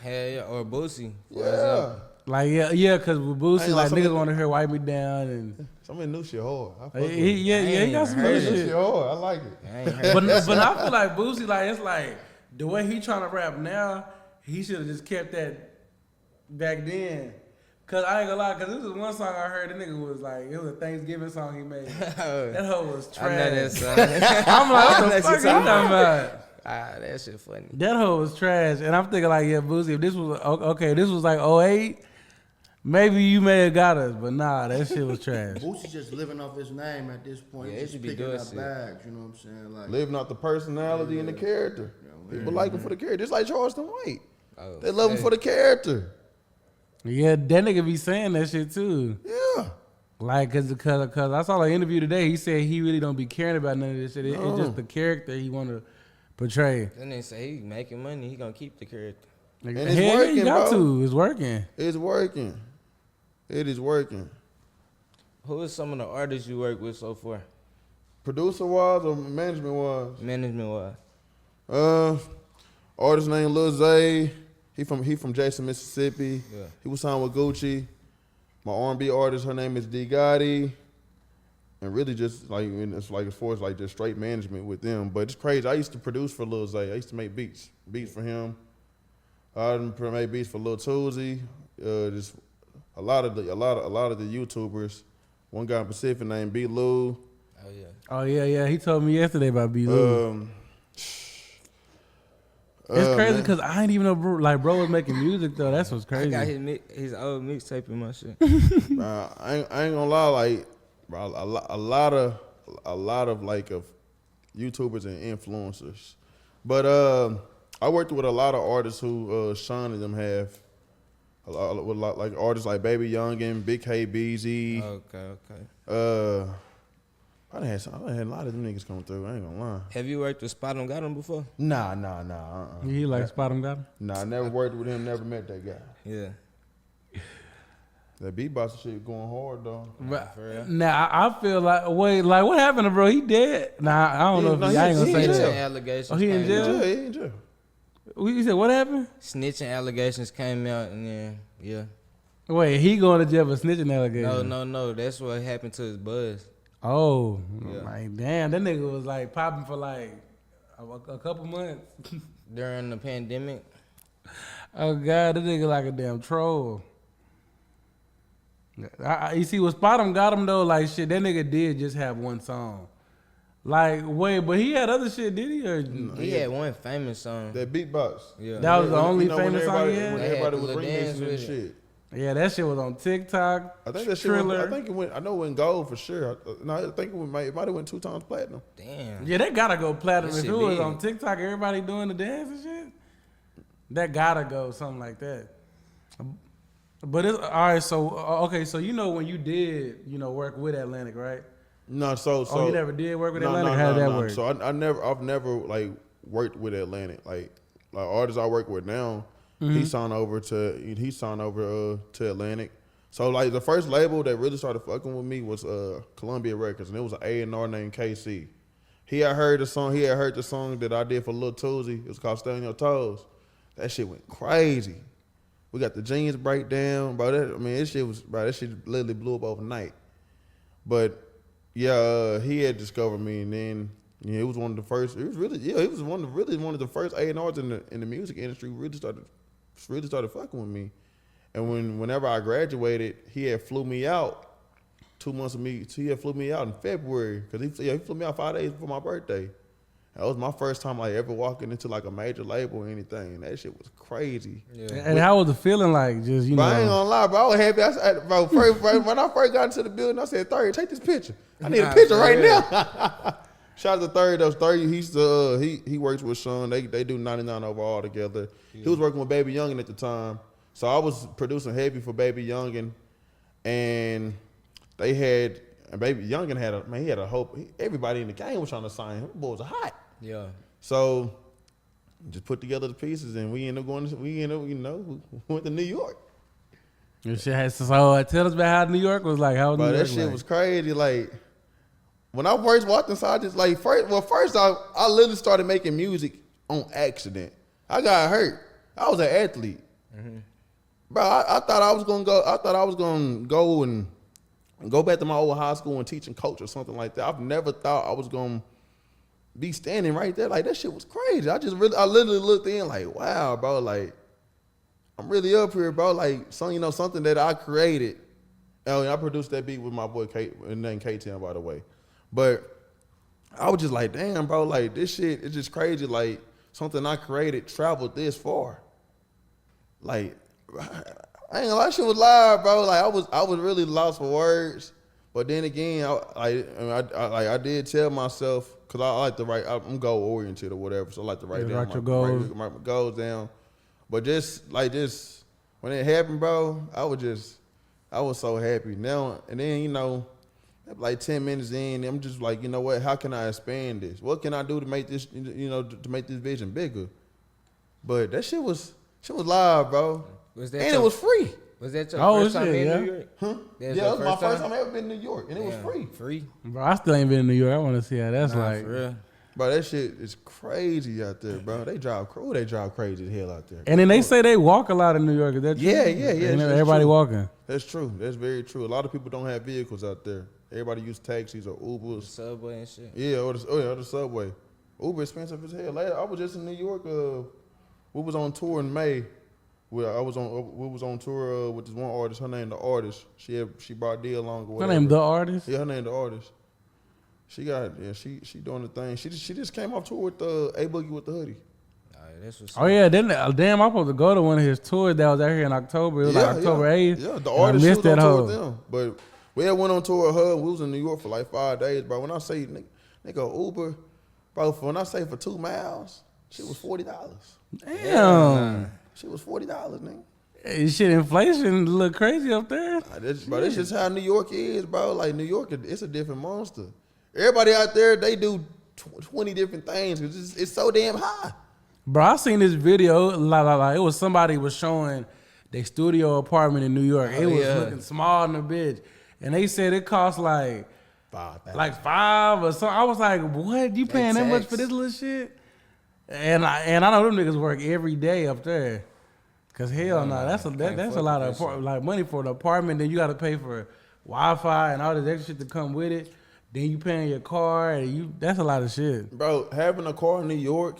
Hell yeah, or Boosie. for Yeah. example. Like yeah, because with Boosie, ain't like like niggas want to hear "Wipe Me Down" and Some of the new shit hard. I fuck with it. he got some I new ain't New shit. shit hard. I like it. I ain't heard But I feel like Boosie, like it's like the way he trying to rap now, he should have just kept that back then. Cause I ain't gonna lie, cause this is one song I heard. The nigga was like, it was a Thanksgiving song he made. That hoe was I know that trash. song. I'm like, what I know the what fuck you you talking about? That shit funny. That hoe was trash, and I'm thinking like, yeah, Boosie, if this was okay, this was like '08, maybe you may have got us, but nah, that shit was trash. Boosie just living off his name at this point. Yeah, He's he just should be picking doing up shit. bags. You know what I'm saying? Like Living out the personality and the character. Yeah, People like him for the character. Just like Charleston White. Oh, They love him hey. for the character. Yeah, that nigga be saying that shit too. Yeah. Like, cause I saw an interview today. He said he really don't be caring about none of this shit. It's No. just the character he want to portray. Then they say he making money. He gonna keep the character. Like, And it's hell yeah, working, you got bro. to. It's working. It's working. It is working. Who is some of the artists you work with so far? Producer wise or management wise? Management wise. Artist named Lil Zay. He from Jackson, Mississippi. Yeah. He was signed with Gucci. My R&B artist, her name is DEEGATTI'S. And really just like, it's like as far as like just straight management with them. But it's crazy. I used to produce for Lil Zay. I used to make beats for him. I made beats for Lil Tuzi. Just a lot of the YouTubers. One guy in Pacific named B. Lou. Oh yeah. Oh yeah. He told me yesterday about B. Lou. It's crazy because I didn't even know bro was making music though. That's what's crazy. I got his old mixtape in my shit. I ain't gonna lie, like bro, a lot of like of YouTubers and influencers. But I worked with a lot of artists who Sean and them have. With like artists like Baby Youngin, Big K, BEEZY. Okay. I done had a lot of them niggas come through. I ain't gonna lie. Have you worked with Spot 'em Got 'em before? Nah. He like Spot 'em Got 'em? Nah, I never worked with him. Never met that guy. Yeah. That beatbox shit going hard though. But, for real? now I feel like like what happened to bro? He dead? Nah, I don't know if I ain't gonna he say in that. jail. Snitching allegations. Oh, he in came jail? out. He in jail. You said what happened? Snitching allegations came out, and then yeah. Wait, he going to jail for snitching allegations? No. That's what happened to his buzz. Oh, Yeah. like damn, that nigga was like popping for like a couple months. During the pandemic. Oh god, that nigga like a damn troll. You see, what Spot 'em Got 'em though, like shit, that nigga did just have one song. Like, wait, but he had other shit, did he? Or He had one famous song. That beatbox. Yeah. that was the only when famous song he everybody, had? when They had everybody the was little dance remixing and with shit. Yeah, that shit was on TikTok. I think that shit went, Triller. I think it went. I know it went gold for sure. I think it might have went 2 times platinum. Damn. Yeah, that gotta go platinum. That If it shit was big. on TikTok, everybody doing the dance and shit, that gotta go something like that. But it's all right. So okay, so you know when you did work with Atlantic, right? No, so Oh, you never did work with no, Atlantic? no, How did that no. work? So I've never like worked with Atlantic. Like artists I work with now, Mm-hmm. he signed over to Atlantic. So like the first label that really started fucking with me was Columbia Records, and it was an A&R named KC. He had heard the song that I did for Lil Tuzi. It was called Stay on Your Toes. That shit went crazy. We got the Genius breakdown, bro. That shit literally blew up overnight. But yeah, he had discovered me, and then it was one of the first. It was one of the first A&Rs in the music industry. Really started fucking with me. And whenever I graduated, he had flew me out 2 months of me. He had flew me out in February because he flew me out 5 days before my birthday. That was my first time like ever walking into like a major label or anything. That shit was crazy. Yeah. And how was the feeling like? Just But I ain't gonna lie, bro. I was happy. I said, bro, when I first got into the building, I said, "30, take this picture. I need a picture right now." Shout out to 30. Those 30. He works with Sean. They do 99 overall together. Yeah. He was working with Baby Youngin at the time, so I was producing heavy for Baby Youngin, and Baby Youngin had a hope. Everybody in the game was trying to sign him. Boy was hot. Yeah. So just put together the pieces, and we ended up we went to New York. so tell us about how New York was like. How was New But York that shit like? was crazy. Like when I first walked inside, just like first I literally started making music on accident. I got hurt. I was an athlete, bro. I thought I was gonna go. I thought I was gonna go and go back to my old high school and teach and coach or something like that. I've never thought I was gonna be standing right there. Like that shit was crazy. I literally looked in like, wow, bro. Like I'm really up here, bro. Like something that I created. And I produced that beat with my boy named K-Town, by the way. But I was just like, damn, bro. Like this shit is just crazy. Like something I created traveled this far. Like I ain't gonna lie, that shit was live, bro. Like I was really lost for words. But then again, I did tell myself, cause I like to write. I'm goal oriented or whatever, so I like to write down write your goals. my goals down. But just when it happened, bro, I was so happy. Now and then, you know, like 10 minutes in, I'm just like, you know what? How can I expand this? What can I do to make this, you know, to make this vision bigger? But that shit was live, bro. It was free. Was that your Oh, first time shit, in yeah. New York? Huh? That's Yeah, your it was my first time time I ever been to New York, and it was free. Free? Bro, I still ain't been in New York. I want to see how that's Nah, like. for real. Bro, that shit is crazy out there, bro. They drive crazy as hell out there. And then they say they walk a lot in New York. Is that true? Yeah. And that's everybody true. walking. That's true. That's very true. A lot of people don't have vehicles out there. Everybody use taxis or The Ubers. subway and shit. Yeah, or the subway. Uber expensive as hell. I was just in New York. We was on tour in May. We was on tour with this one artist. Her name the Artist. She brought D along. Or Her whatever. name the Artist. Yeah, her name the Artist. She doing the thing. She just came off tour with A Boogie with the hoodie. That's what's Oh yeah, then damn, I'm supposed to go to one of his tours that was out here in October. It was like October 8th. Yeah, the and Artist I she missed was on that tour hoe. with them. But we had went on tour with her. We was in New York for like 5 days, bro. When I say nigga Uber, bro, when I say for 2 miles, shit was $40. Damn. Shit was $40, nigga. Hey, shit, inflation look crazy up there. That's just how New York is, bro. Like New York, it's a different monster. Everybody out there, they do 20 different things because it's so damn high. Bro, I seen this video. Like it was somebody was showing their studio apartment in New York. It was looking small in the bitch, and they said it cost like $5 or something. I was like, what? You paying that much for this little shit? And I know them niggas work every day up there. Cause hell no, that's a lot of like money for an apartment. Then you got to pay for Wi-Fi and all this extra shit to come with it. Then you paying your car and that's a lot of shit. Bro, having a car in New York,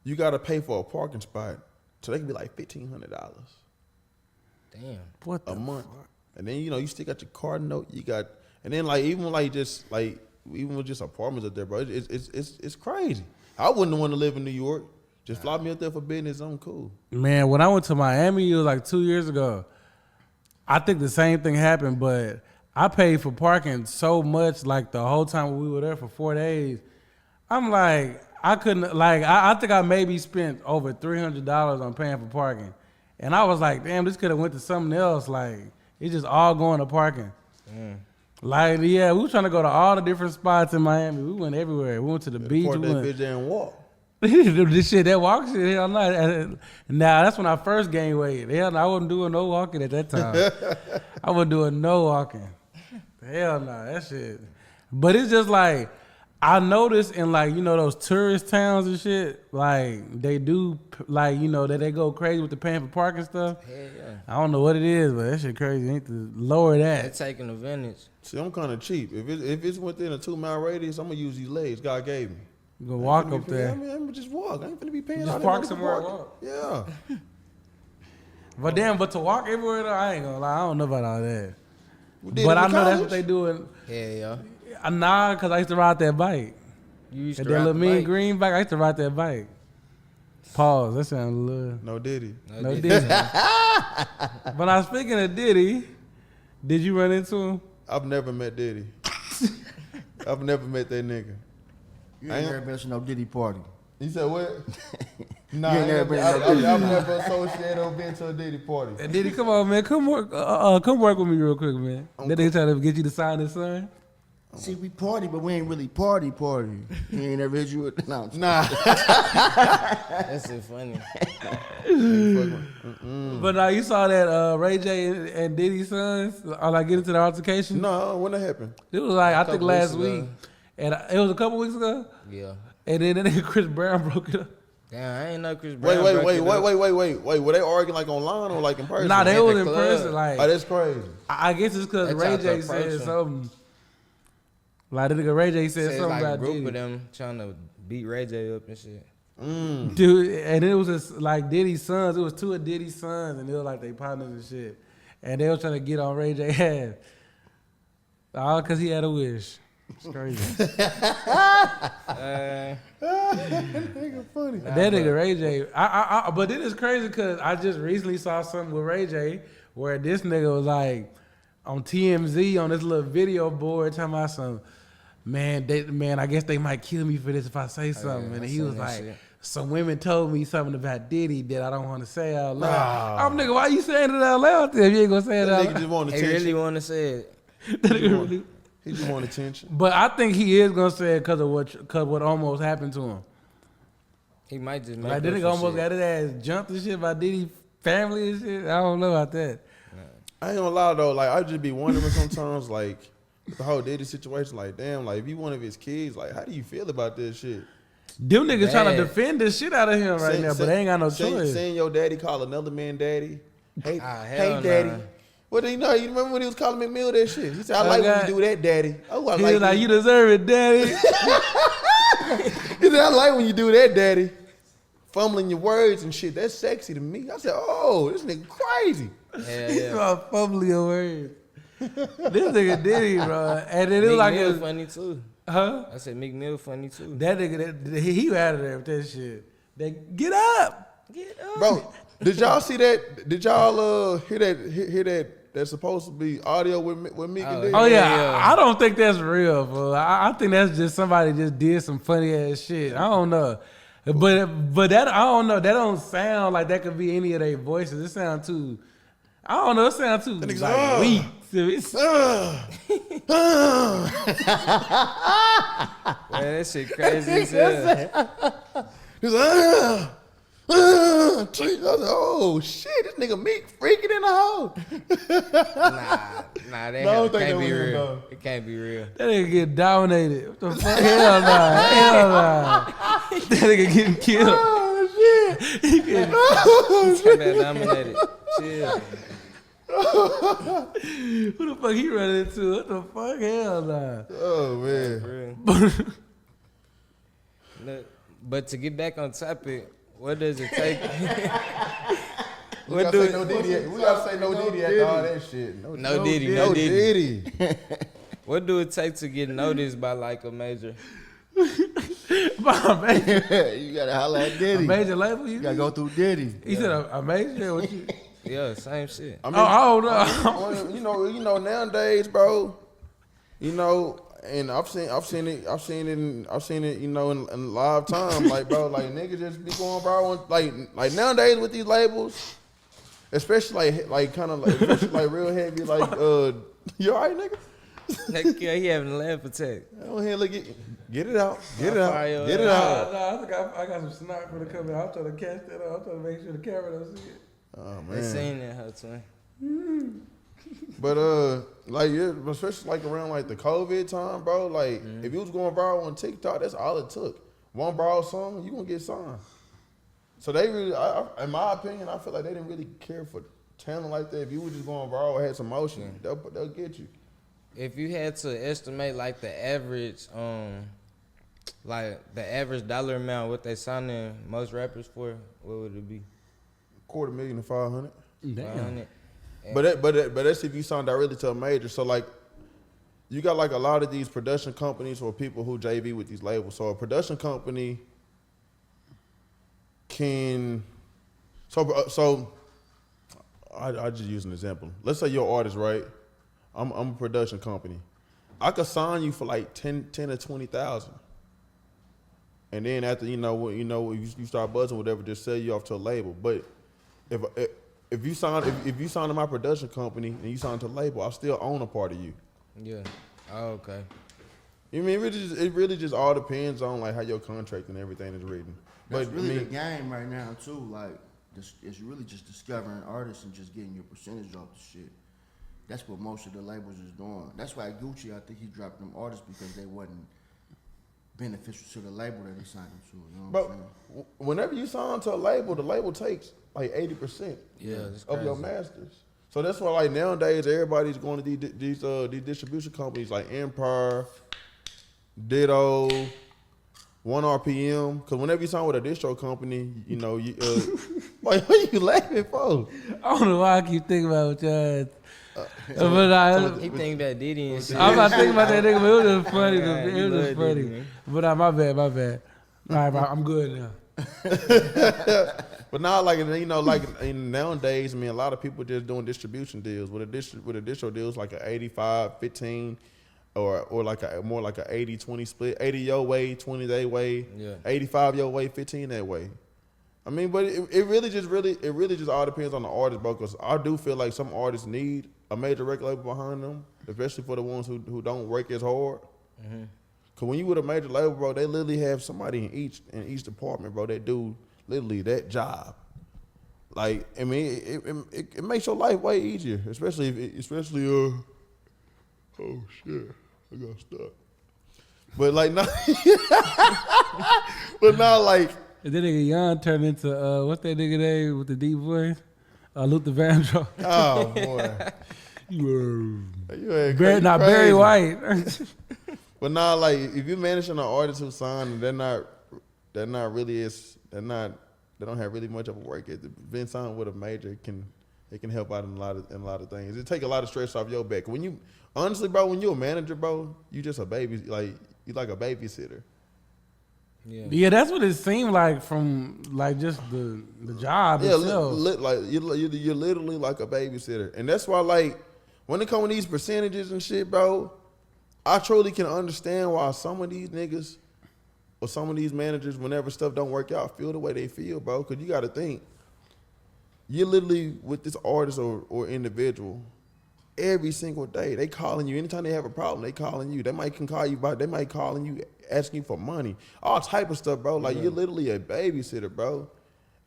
you got to pay for a parking spot, so they can be like $1,500. Damn. What the a month. And then you still got your car note. You got, and then even with just apartments up there, bro, it's crazy. I wouldn't want to live in New York. Just fly me up there for business. I'm cool. Man, when I went to Miami, it was like 2 years ago. I think the same thing happened, but I paid for parking so much, like the whole time we were there for 4 days. I'm like, I couldn't, like, I think I maybe spent over $300 on paying for parking. And I was like, damn, this could have went to something else. Like, it's just all going to parking. Like, yeah, we were trying to go to all the different spots in Miami. We went everywhere. We went to the beach. Park We that went, bitch there and walk. this shit, that walk shit, hell no. Nah, that's when I first gained weight. Hell no, I wasn't doing no walking at that time. I wasn't doing no walking. Hell no, that shit. But it's just like, I noticed in like, those tourist towns and shit, like they do, like, that they go crazy with the paying for parking stuff. Hell yeah. I don't know what it is, but that shit crazy. They need to lower They're that. taking advantage. See, I'm kind of cheap. If it's within a 2 mile radius, I'm gonna use these legs God gave me. You go walk I ain't up finna there. I'm gonna just walk. I ain't finna be paying. Just all that park money for somewhere and parking. walk. Yeah. But damn, but to walk everywhere though, I ain't gonna lie, I don't know about all that. We did But it I in know that's college. what they doing. Hell yeah. Nah, cause I used to ride that bike. You used And to that ride little the mean bike? green bike, I used to ride that bike. Pause. That sounded a little. No Diddy. No Diddy. But now speaking of Diddy, did you run into him? I've never met Diddy. I've never met that nigga. You ain't never been to no Diddy party. You said what? Nah, You ain't never been to no I've Diddy never associated or been to a Diddy party. Hey, Diddy, come on, man. Come work with me real quick, man. That nigga trying to get you to sign his son. See, we party, but we ain't really party. He ain't never hit you with no. Nah. That's so funny. But now you saw that Ray J and Diddy's sons, like get into the altercation. No, when that happened? It was like I think Couple last weeks ago. week, and it was a couple weeks ago. Yeah. And then that nigga Chris Brown broke it up. Damn, I ain't know Chris Brown. Wait. broke it up. Wait. Were they arguing like online or like in person? Nah, they at was the in club. person. Like Oh, that's crazy. I guess it's because They Ray tried to J approach said him. something. Like the nigga Ray J said Said something like a about group Diddy. of them trying to beat Ray J up and shit. Dude, and it was just like Diddy's sons. It was 2 of Diddy's sons, and they were like they partners and shit. And they were trying to get on Ray J ass. All because he had a wish. It's crazy. Nigga funny. That nigga Ray J. But it is crazy because I just recently saw something with Ray J where this nigga was like on TMZ on this little video board talking about some, man, I guess they might kill me for this if I say something. yeah, and I he seen was that like, shit. some women told me something about Diddy that I don't want to say out loud. I'm nigga, why you saying it out loud then if you ain't gonna say it That out nigga loud? just want He attention. really want to say it. He just want attention. But I think he is gonna say it because of what almost happened to him. He might just make Like up that nigga for almost shit. got his ass jumped and shit by Diddy family and shit. I don't know about that. I ain't gonna lie though, like I just be wondering sometimes, like the whole Diddy situation, like damn, like if you one of his kids, like how do you feel about this shit? Them niggas trying to Bad. defend the shit out of him right now, but they ain't got no choice. Saying your daddy call another man daddy. Hey, hell daddy. nah. What do you know? You remember when he was calling McMill that shit? He said, I like when you do that, daddy. Oh, I He like was like, when you deserve it, daddy. He said, I like when you do that, daddy. Fumbling your words and shit. That's sexy to me. I said, oh, this nigga crazy. Yeah, He's yeah. about fumbling your words. This nigga Diddy, bro. And it Meek was like, Mill funny too. huh? I said Meek Mill funny too. That nigga, he out of there with that shit. They get up. Get up. Bro, did y'all see that? Did y'all hear that? That's supposed to be audio with Meek and Diddy? Oh yeah, Yeah. I don't think that's real, bro. I think that's just somebody just did some funny ass shit. I don't know, but that I don't know. That don't sound like that could be any of their voices. It sound too. I don't know. It sound too nigga's, like weak. It's- Man, that shit crazy as hell. He's like, I was like, oh shit, this nigga Meek freaking in the hole. Nah, that No, I don't think can't that be was him, real. though. It can't be real. That nigga get dominated. What the fuck? Hell nah. Hell nah. That nigga getting killed. Oh shit. He getting- Turn that dominated. Chill. Who the fuck he running into? What the fuck? Hell nah. Oh man. Real. Look, but to get back on topic, what does it take? We What gotta do say no it? Diddy. We gotta say no Diddy after all that shit. No Diddy, No no Diddy. Diddy. What do it take to get noticed by like a major? By a major, You gotta holler at a Diddy. major label? You gotta go through Diddy. He said a major? What you? Yeah, same shit. I mean, Oh, no. you know, nowadays, bro. You know, and I've seen it, you know, in live time, like, bro, like niggas just be going viral, like nowadays with these labels, especially like kind of like, especially like real heavy, like, you alright, nigga? Heck yeah, he having a laugh attack. Go ahead, look, get it out, get it Fire out, get it your out. I think I got some snot for the coming. I'm trying to catch that up. I'm trying to make sure the camera don't see it. Oh They man. seen that her twin. But like yeah, especially like around like the COVID time, bro. Like if you was going viral on TikTok, that's all it took. One viral song, you gonna get signed. So they really, in my opinion, I feel like they didn't really care for talent like that. If you were just going viral or had some motion, they'll get you. If you had to estimate like the average dollar amount what they signing most rappers for, what would it be? $250,000 to 500. Damn. 500? But that's if you sign directly to a major. So like, you got like a lot of these production companies or people who JV with these labels. So a production company can, so I just use an example. Let's say you're an artist, right? I'm a production company. I could sign you for like 10 or 20,000. And then after you start buzzing, whatever, just sell you off to a label. But if you sign to my production company and you sign to a label, I still own a part of you. Yeah. Oh, okay. You mean it really just all depends on like how your contract and everything is written. That's But really I the mean, game right now too. Like, it's really just discovering artists and just getting your percentage off the shit. That's what most of the labels is doing. That's why Gucci, I think he dropped them artists because they wasn't beneficial to the label that he signed them to. You know what I'm but saying? whenever you sign to a label, the label takes like 80% Yeah, it's of your crazy. masters. So that's why like nowadays everybody's going to these distribution companies like Empire, Ditto, 1RPM. Because whenever you sign with a distro company, you know you. Like, what are you laughing for? I don't know why I keep thinking about what y'all had. But I, He think about Diddy and shit. I'm not thinking about that nigga, but it was just funny. Yeah, It you was love just funny. Diddy, man. But my bad. All right, bro, I'm good now. But now, like nowadays, I mean, a lot of people just doing distribution deals with a distro deals like an 85, 15, or like more like a 80-20 split, 80 your way, 20 their way, 85 your way, 15 that way. I mean, but it really just all depends on the artist, bro. Because I do feel like some artists need a major record label behind them, especially for the ones who don't work as hard. Mm-hmm. Cause when you with a major label, bro, they literally have somebody in each department, bro, that do literally that job. Like, I mean, it makes your life way easier, especially oh shit, I got stuck. But like now, like. And then nigga Young turned into what's that nigga name with the deep voice? Luther Vandross. Oh boy, you ain't crazy. Barry White. But now, like, if you're managing an artist who signed and they don't have really much of a work ethic, being signed with a major it can help out in a lot of things. It take a lot of stress off your back. When you honestly, bro, when you're a manager, bro, you just a baby, like you like a babysitter. Yeah, that's what it seemed like from like just the job itself. Like you're literally like a babysitter, and that's why like when it comes to these percentages and shit, bro, I truly can understand why some of these niggas or some of these managers, whenever stuff don't work out, feel the way they feel, bro. Because you got to think, you're literally with this artist or individual every single day. They calling you anytime they have a problem. They calling you. They might calling you, asking you for money, all type of stuff, bro. Like you're literally a babysitter, bro.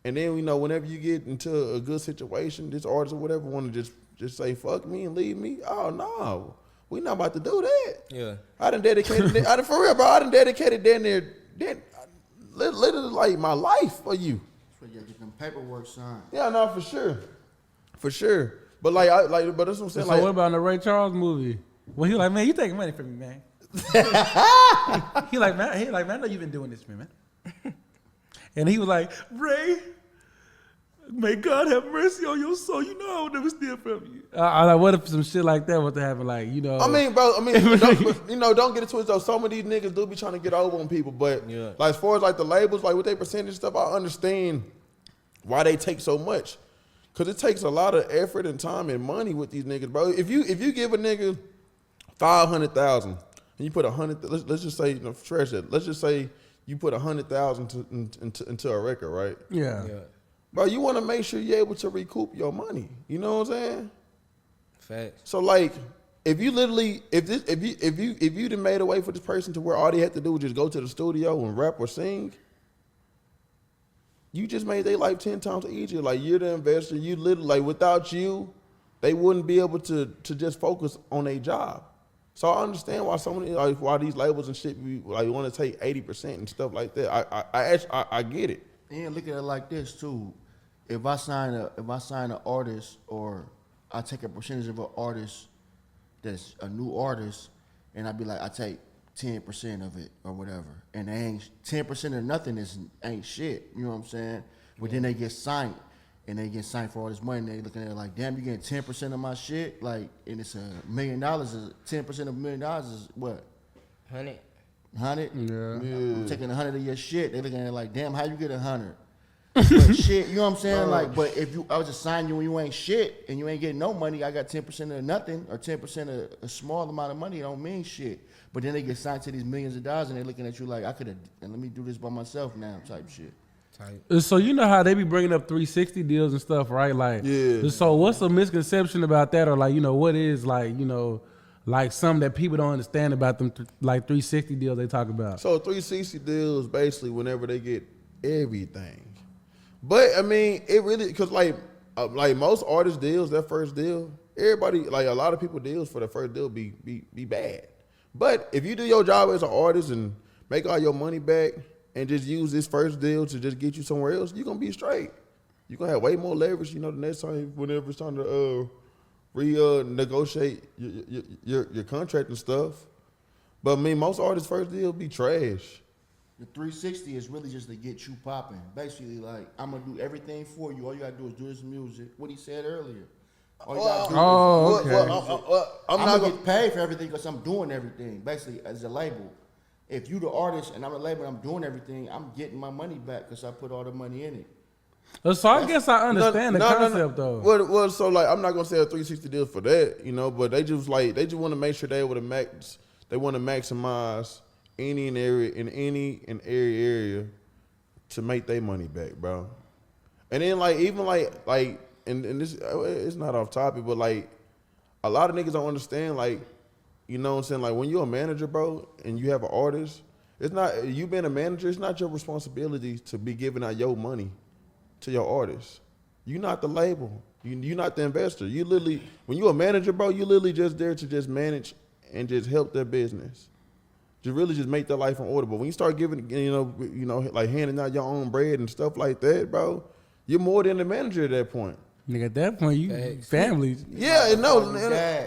And then whenever you get into a good situation, this artist or whatever want to just say fuck me and leave me. Oh no, we not about to do that. Yeah, I done dedicated. For real, bro. I done dedicated literally like my life for you. So you get them paperwork signed. Yeah, no, for sure. But but that's what I'm saying. So like, what about in the Ray Charles movie? Well, he like, man, you taking money from me, man. he like, man, I know you've been doing this for me, man. And he was like, Ray, may God have mercy on your soul. You know I would never steal from you. I like, what if some shit like that was to happen? Like, I mean, bro. Don't get it twisted though. Some of these niggas do be trying to get over on people, but like as far as like the labels, like with their percentage stuff, I understand why they take so much. Cause it takes a lot of effort and time and money with these niggas, bro. If you give a nigga $500,000 and you put 100, let's just say trash it. Let's just say you put 100,000 into a record, right? Yeah. Bro, you want to make sure you're able to recoup your money. You know what I'm saying? Facts. So like, if you done made a way for this person to where all they had to do was just go to the studio and rap or sing, you just made their life 10 times easier. Like you're the investor. You literally, like without you, they wouldn't be able to just focus on their job. So I understand why why these labels and shit want to take 80% and stuff like that. I get it. And look at it like this too. If I sign an artist, or I take a percentage of an artist that's a new artist, and I be like, I take 10% of it or whatever, and they ain't 10% of nothing ain't shit. You know what I'm saying? But then they get signed, and they get signed for all this money. And they looking at it like, damn, you getting 10% of my shit, like, and it's $1 million. 10% of $1 million is what? 100. 100? Yeah. I'm taking 100 of your shit. They looking at it like, damn, how you get 100? But shit, you know what I'm saying? Like, but if I was just signing you when you ain't shit and you ain't getting no money, I got 10% of nothing or 10% of a small amount of money. It don't mean shit. But then they get signed to these millions of dollars and they're looking at you like, I could have, and let me do this by myself now, type shit. So you know how they be bringing up 360 deals and stuff, right? Like, so what's the misconception about that, or like, what is like, like something that people don't understand about them, like 360 deals they talk about? So 360 deals basically whenever they get everything. But I mean, it really, because like most artist deals, their first deal, everybody, like a lot of people deals for the first deal be bad. But if you do your job as an artist and make all your money back and just use this first deal to just get you somewhere else, you're going to be straight. You're going to have way more leverage, the next time, whenever it's time to renegotiate your contract and stuff. But I mean, most artists' first deal be trash. The 360 is really just to get you popping. Basically, like, I'm going to do everything for you. All you got to do is do this music. What he said earlier. All you got to do is I'm not going to get paid for everything because I'm doing everything, basically, as a label. If you the artist and I'm a label and I'm doing everything, I'm getting my money back because I put all the money in it. So I guess I understand the concept, though. Well, so like, I'm not going to say a 360 deal for that, but they just want to make sure they're able to they want to maximize any and every area to make their money back, bro. And then like even like and this it's not off topic, but like a lot of niggas don't understand, like, you know what I'm saying? Like when you're a manager, bro, and you have an artist, it's not you being a manager, it's not your responsibility to be giving out your money to your artist. You're not the label. You're not the investor. You literally, when you're a manager, bro, you literally just there to just manage and just help their business. To really just make their life in order. But when you start giving, you know, like handing out your own bread and stuff like that, bro, you're more than the manager at that point. Nigga, at that point, you family. Yeah, no,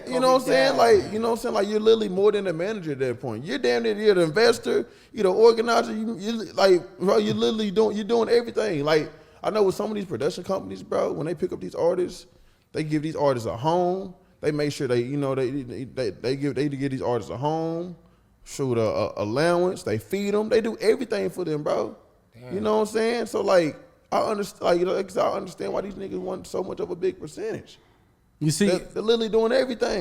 you know what I'm saying? Like, you know what I'm saying? Like, you're literally more than the manager at that point. You're damn near, you're the investor, you're the organizer. You like, bro, you're literally doing everything. Like, I know with some of these production companies, bro, when they pick up these artists, they give these artists a home. They make sure they give these artists a home, shoot a allowance. They feed them. They do everything for them, bro. Damn. You know what I'm saying? So like, I understand. Like, you know, 'cause I understand why these niggas want so much of a big percentage. You see, they're literally doing everything.